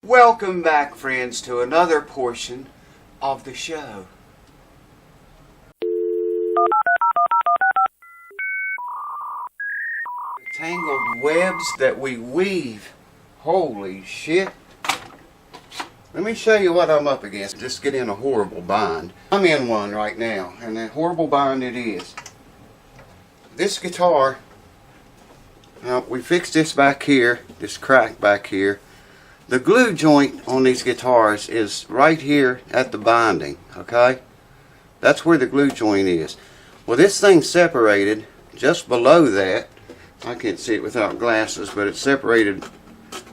Welcome back, friends, to another portion of the show. The tangled webs that we weave. Holy shit. Let me show you what I'm up against. Just get in a horrible bind. I'm in one right now, and a horrible bind it is. This guitar, now we fixed this back here, this crack back here. The glue joint on these guitars is right here at the binding, okay? That's where the glue joint is. Well, this thing's separated just below that. I can't see it without glasses, but it's separated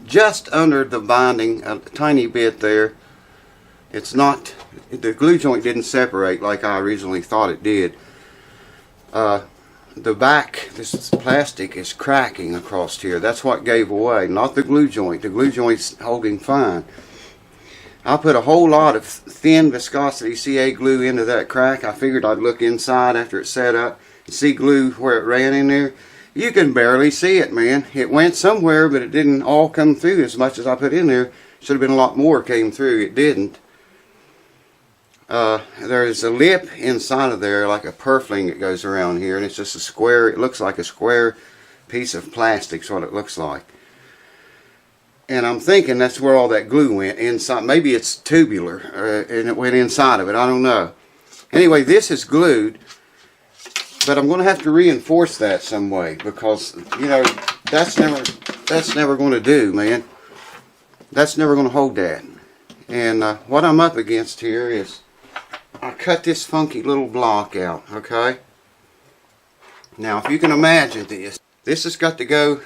just under the binding, a tiny bit there. It's not, the glue joint didn't separate like I originally thought it did. The back, this plastic is cracking across here. That's what gave away, not the glue joint. The glue joint's holding fine. I put a whole lot of thin viscosity CA glue into that crack. I figured I'd look inside after it's set up and see glue where it ran in there. You can barely see it, man. It went somewhere, but it didn't all come through as much as I put in there. Should have been a lot more came through. It didn't. There's a lip inside of there, like a purfling that goes around here, and it's just a square. It looks like a square piece of plastic, is what it looks like. And I'm thinking that's where all that glue went inside. Maybe it's tubular, and it went inside of it. I don't know. Anyway, this is glued, but I'm going to have to reinforce that some way because, you know, that's never going to do, man. That's never going to hold that. And what I'm up against here is I cut this funky little block out, okay? Now, if you can imagine this has got to go.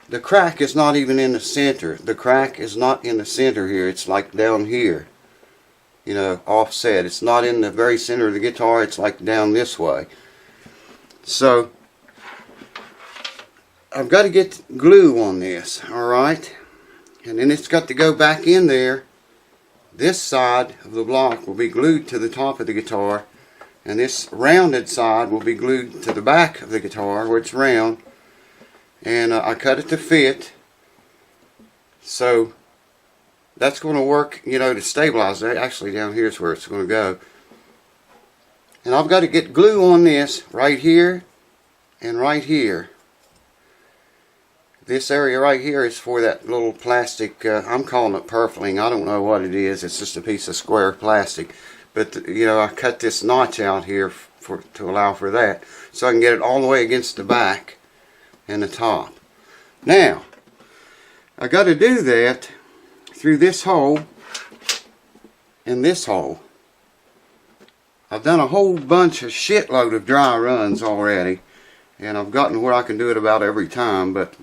The crack is not even in the center. The crack is not in the center here. It's like down here, you know, offset. It's not in the very center of the guitar. It's like down this way. So, I've got to get glue on this, alright? And then it's got to go back in there. This side of the block will be glued to the top of the guitar, and this rounded side will be glued to the back of the guitar where it's round. And I cut it to fit, so that's going to work, you know, to stabilize that. Actually, down here is where it's going to go. And I've got to get glue on this right here and right here. This area right here is for that little plastic, I'm calling it purfling. I don't know what it is. It's just a piece of square plastic. But, you know, I cut this notch out here to allow for that. So I can get it all the way against the back and the top. Now, I got to do that through this hole and this hole. I've done a whole bunch of shitload of dry runs already. And I've gotten where I can do it about every time, but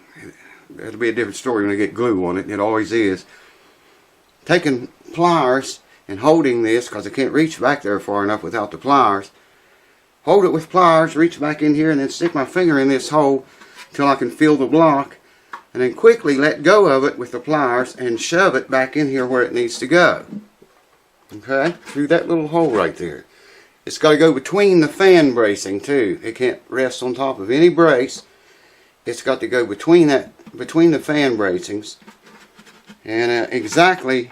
it'll be a different story when I get glue on it. It always is. Taking pliers and holding this, because I can't reach back there far enough without the pliers. Hold it with pliers, reach back in here, and then stick my finger in this hole until I can feel the block. And then quickly let go of it with the pliers and shove it back in here where it needs to go. Okay? Through that little hole right there. It's got to go between the fan bracing too. It can't rest on top of any brace. It's got to go between the fan bracings, and exactly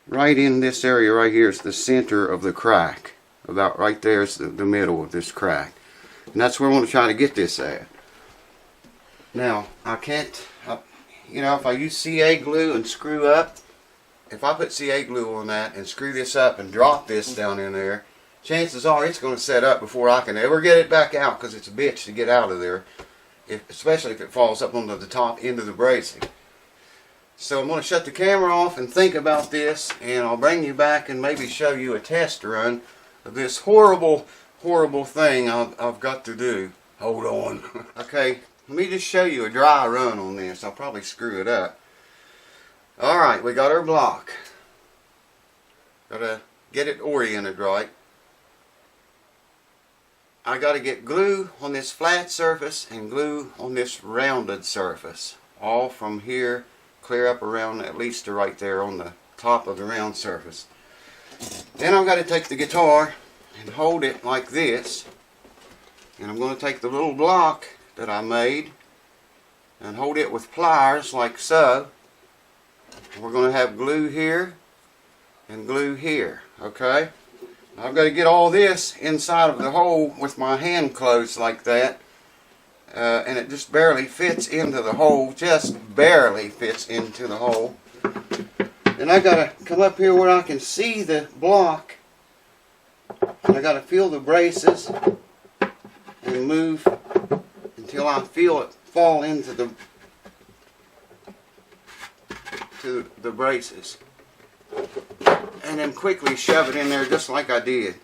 right in this area right here is the center of the crack. About right there is the middle of this crack, and that's where I want to try to get this at. Now I can't, you know, if I use CA glue and screw up. If I put CA glue on that and screw this up and drop this down in there, chances are it's going to set up before I can ever get it back out, because it's a bitch to get out of there, especially if it falls up onto the top end of the bracing. So I'm going to shut the camera off and think about this, and I'll bring you back and maybe show you a test run of this horrible, horrible thing I've got to do. Hold on. Okay, let me just show you a dry run on this. I'll probably screw it up. Alright, we got our block. Gotta get it oriented right. I gotta get glue on this flat surface and glue on this rounded surface. All from here, clear up around at least to right there on the top of the round surface. Then I've got to take the guitar and hold it like this. And I'm going to take the little block that I made, and hold it with pliers like so. We're going to have glue here and glue here, okay? I've got to get all this inside of the hole with my hand closed like that, and it just barely fits into the hole, just barely fits into the hole. And I got to come up here where I can see the block, and I got to feel the braces and move until I feel it fall into the braces, and then quickly shove it in there just like I did.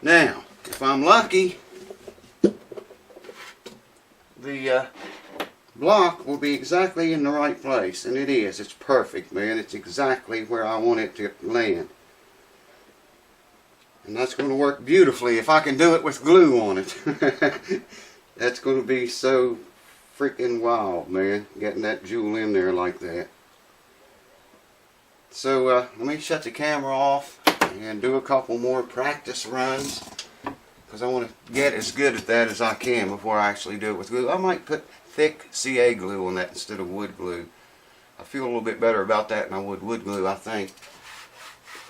Now, if I'm lucky, the block will be exactly in the right place, and it is. It's perfect, man. It's exactly where I want it to land. And that's going to work beautifully if I can do it with glue on it. That's going to be so freaking wild, man, getting that jewel in there like that. So let me shut the camera off and do a couple more practice runs, because I want to get as good at that as I can before I actually do it with glue. I might put thick CA glue on that instead of wood glue. I feel a little bit better about that than I would wood glue, I think,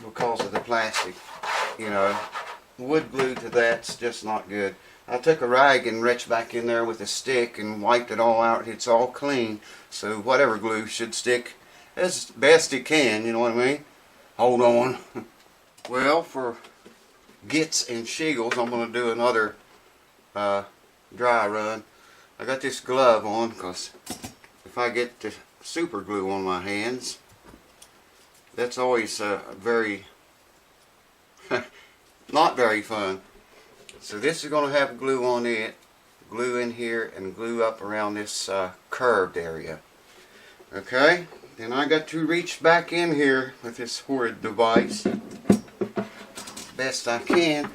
because of the plastic. You know, wood glue to that's just not good. I took a rag and reached back in there with a stick and wiped it all out. It's all clean, so whatever glue should stick as best it can, you know what I mean? Hold on. Well, for gits and shiggles, I'm going to do another dry run. I got this glove on because if I get the super glue on my hands, that's always very not very fun. So this is going to have glue on it, glue in here, and glue up around this curved area. Okay, then I got to reach back in here with this horrid device best I can.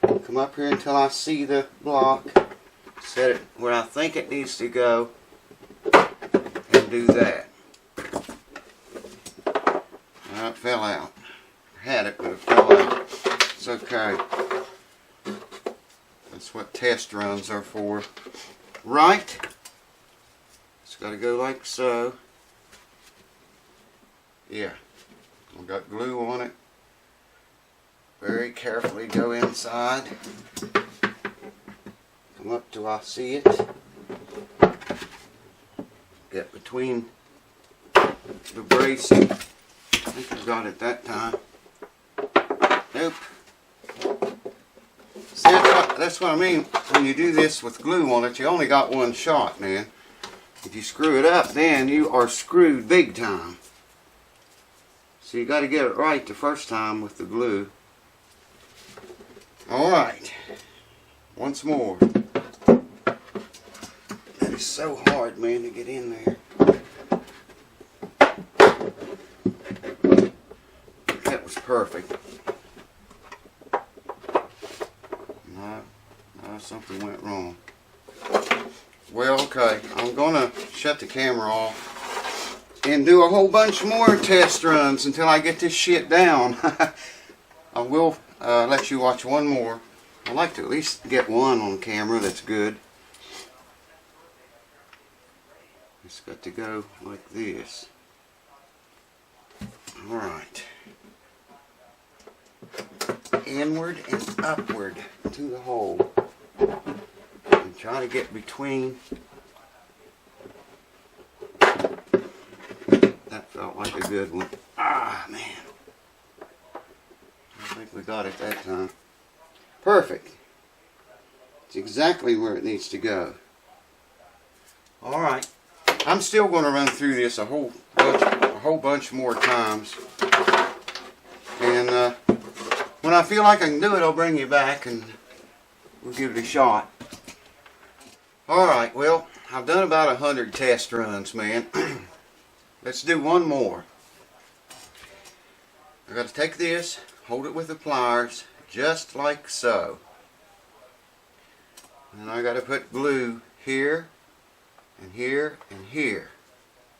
Come up here until I see the block, set it where I think it needs to go, and do that. Now it fell out. I had it, but it fell out. It's okay. That's what test runs are for. Right? It's got to go like so. Yeah. I've got glue on it. Very carefully go inside. Come up till I see it. Get between the bracing. I think I got it that time. Nope. See, that's what I mean when you do this with glue on it. You only got one shot, man. If you screw it up, then you are screwed big time. So you got to get it right the first time with the glue. Alright. Once more. That is so hard, man, to get in there. That was perfect. Something went wrong. Well, okay, I'm gonna shut the camera off and do a whole bunch more test runs until I get this shit down. I will let you watch one more. I'd like to at least get one on camera that's good. It's got to go like this. Alright. Inward and upward to the hole. And try to get between. That felt like a good one. Ah, man. I think we got it that time. Perfect. It's exactly where it needs to go. Alright. I'm still going to run through this a whole bunch more times. And when I feel like I can do it, I'll bring you back and we'll give it a shot. Alright, well, I've done about 100 test runs, man. Let's do one more. I've got to take this, hold it with the pliers, just like so. And I got to put glue here, and here, and here.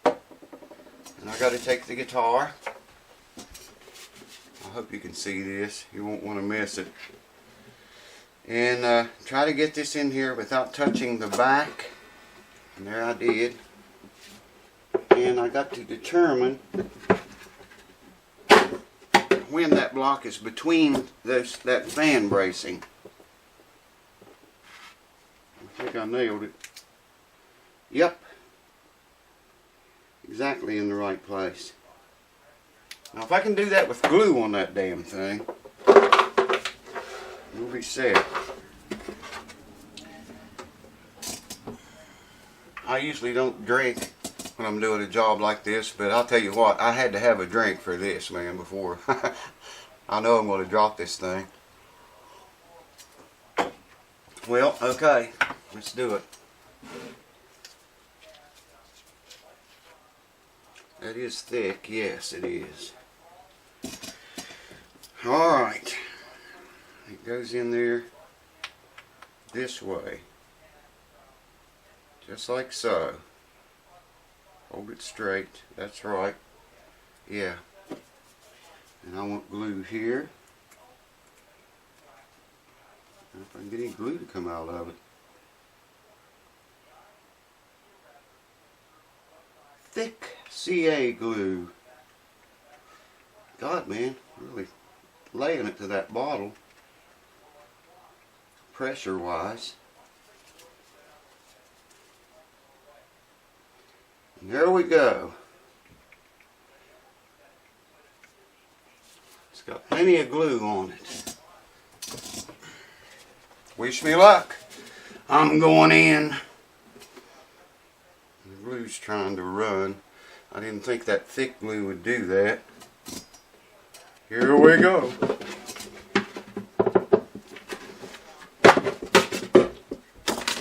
And I got to take the guitar. I hope you can see this. You won't want to miss it. And try to get this in here without touching the back. And there I did. And I got to determine when that block is between that fan bracing. I think I nailed it. Yep. Exactly in the right place. Now if I can do that with glue on that damn thing, we'll be set. I usually don't drink when I'm doing a job like this, but I'll tell you what, I had to have a drink for this, man, before. I know I'm going to drop this thing. Well, okay, let's do it. That is thick, yes it is. Alright, it goes in there this way, just like so. Hold it straight, that's right, yeah. And I want glue here. If I can get any glue to come out of it. Thick CA glue. God, man, really laying it to that bottle, pressure wise. And there we go. It's got plenty of glue on it. Wish me luck. I'm going in. The glue's trying to run. I didn't think that thick glue would do that. Here we go.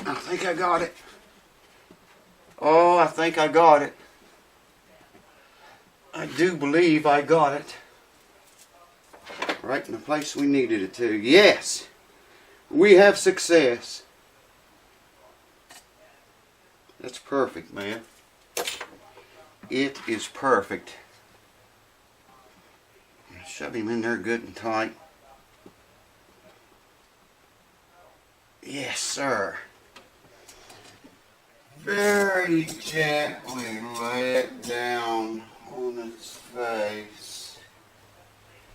I think I got it. Oh, I think I got it. I do believe I got it. Right in the place we needed it to. Yes! We have success. That's perfect, man. It is perfect. Shove him in there good and tight. Yes, sir. Very gently lay it down on its face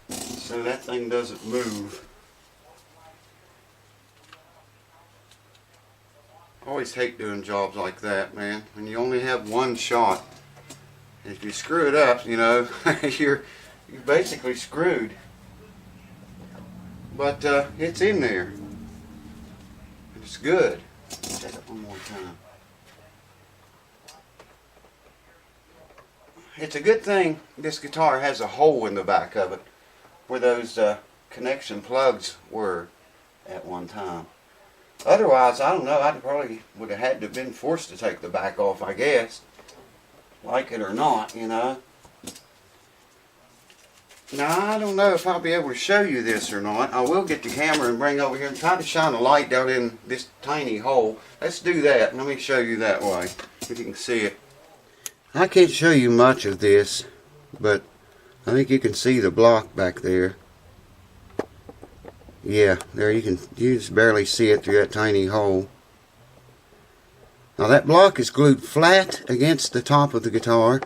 so that thing doesn't move. I always hate doing jobs like that, man. When you only have one shot. If you screw it up, you know, you're basically screwed. But it's in there. It's good. Check it one more time. It's a good thing this guitar has a hole in the back of it where those connection plugs were at one time. Otherwise, I don't know, I probably would have had to have been forced to take the back off, I guess. Like it or not, you know. Now, I don't know if I'll be able to show you this or not. I will get the camera and bring over here and try to shine a light down in this tiny hole. Let's do that. Let me show you that way, if you can see it. I can't show you much of this, but I think you can see the block back there. Yeah, there you just barely see it through that tiny hole. Now that block is glued flat against the top of the guitar,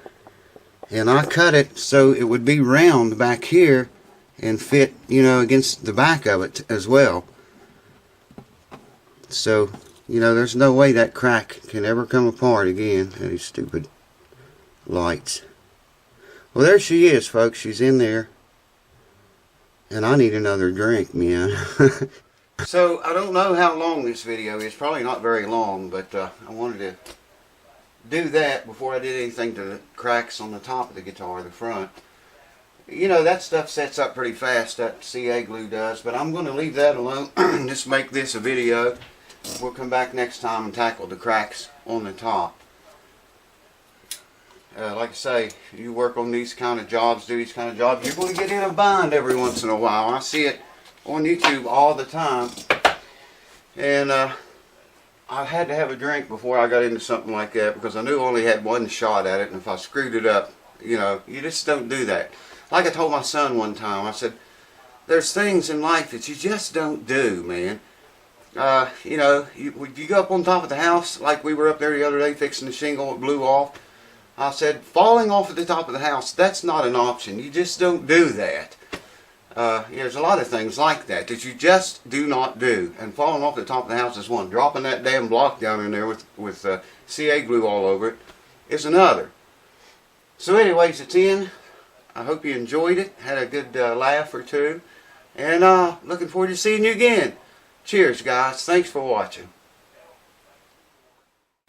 and I cut it so it would be round back here and fit, you know, against the back of it as well. So, you know, there's no way that crack can ever come apart again. These stupid lights. Well, there she is, folks. She's in there. And I need another drink, man. So, I don't know how long this video is. Probably not very long, but I wanted to do that before I did anything to the cracks on the top of the guitar, the front. You know, that stuff sets up pretty fast, that CA glue does, but I'm going to leave that alone. Just make this a video. We'll come back next time and tackle the cracks on the top. Like I say, you work on these kind of jobs, do these kind of jobs, you're going to get in a bind every once in a while. I see it on YouTube all the time. And I had to have a drink before I got into something like that because I knew I only had one shot at it, and if I screwed it up, you know, you just don't do that. Like I told my son one time, I said, there's things in life that you just don't do, man. You know, you go up on top of the house like we were up there the other day fixing the shingle, it blew off. I said, falling off at the top of the house, that's not an option. You just don't do that. There's a lot of things like that that you just do not do. And falling off the top of the house is one. Dropping that damn block down in there with CA glue all over it is another. So anyways, it's in. I hope you enjoyed it. Had a good laugh or two. And looking forward to seeing you again. Cheers, guys. Thanks for watching.